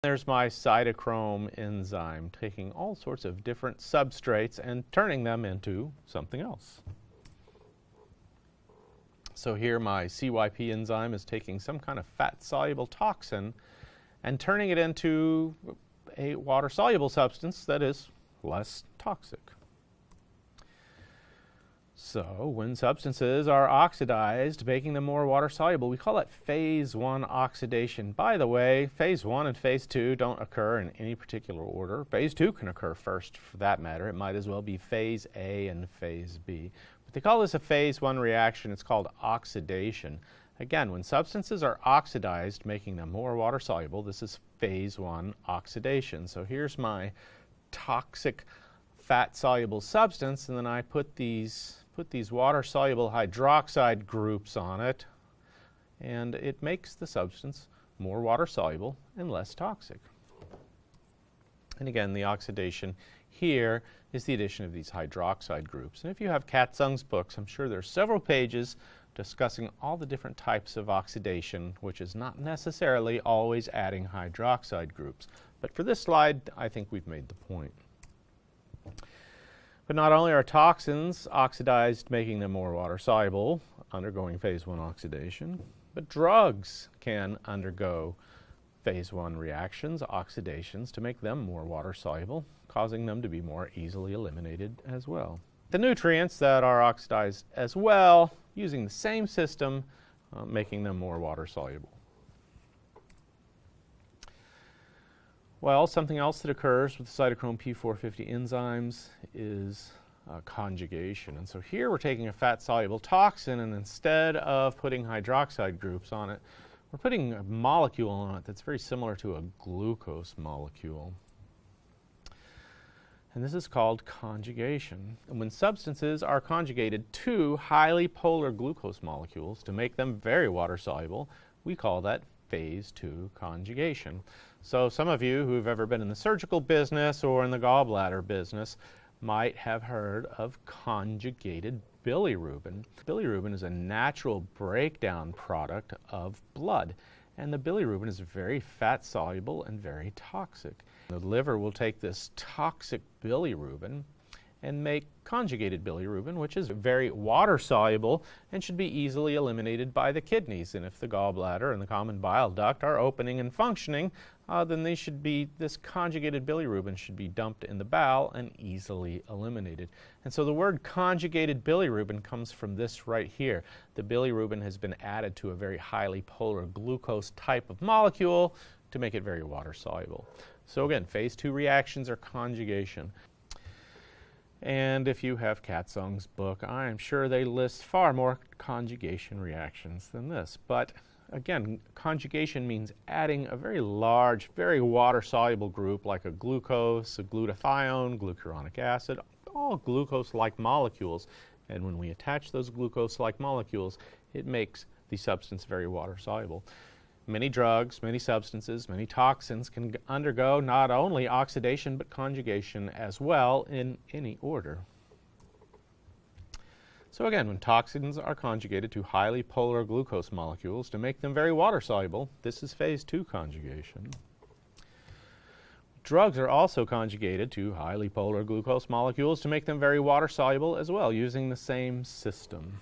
There's my cytochrome enzyme, taking all sorts of different substrates and turning them into something else. So here my CYP enzyme is taking some kind of fat-soluble toxin and turning it into a water-soluble substance that is less toxic. So when substances are oxidized, making them more water-soluble, we call that phase 1 oxidation. By the way, phase 1 and phase 2 don't occur in any particular order. Phase 2 can occur first, for that matter. It might as well be phase A and phase B. But they call this a phase 1 reaction. It's called oxidation. Again, when substances are oxidized, making them more water-soluble, this is phase 1 oxidation. So here's my toxic fat-soluble substance, and then I put these water-soluble hydroxide groups on it, and it makes the substance more water-soluble and less toxic. And again, the oxidation here is the addition of these hydroxide groups. And if you have Katzung's books, I'm sure there's several pages discussing all the different types of oxidation, which is not necessarily always adding hydroxide groups. But for this slide, I think we've made the point. But not only are toxins oxidized, making them more water-soluble, undergoing phase 1 oxidation, but drugs can undergo phase 1 reactions, oxidations, to make them more water-soluble, causing them to be more easily eliminated as well. The nutrients that are oxidized as well, using the same system, making them more water-soluble. Well, something else that occurs with the cytochrome P450 enzymes is conjugation. And so here we're taking a fat-soluble toxin, and instead of putting hydroxide groups on it, we're putting a molecule on it that's very similar to a glucose molecule. And this is called conjugation. And when substances are conjugated to highly polar glucose molecules to make them very water-soluble, we call that phase 2 conjugation. So some of you who've ever been in the surgical business or in the gallbladder business might have heard of conjugated bilirubin. Bilirubin is a natural breakdown product of blood, and the bilirubin is very fat-soluble and very toxic. The liver will take this toxic bilirubin and make conjugated bilirubin, which is very water-soluble and should be easily eliminated by the kidneys. And if the gallbladder and the common bile duct are opening and functioning, then this conjugated bilirubin should be dumped in the bowel and easily eliminated. And so the word conjugated bilirubin comes from this right here. The bilirubin has been added to a very highly polar glucose type of molecule to make it very water-soluble. So again, phase 2 reactions are conjugation. And if you have Katzung's book, I am sure they list far more conjugation reactions than this. But again, conjugation means adding a very large, very water-soluble group like a glucose, a glutathione, glucuronic acid, all glucose-like molecules. And when we attach those glucose-like molecules, it makes the substance very water-soluble. Many drugs, many substances, many toxins can undergo not only oxidation but conjugation as well in any order. So again, when toxins are conjugated to highly polar glucose molecules to make them very water-soluble, this is phase 2 conjugation. Drugs are also conjugated to highly polar glucose molecules to make them very water-soluble as well, using the same system.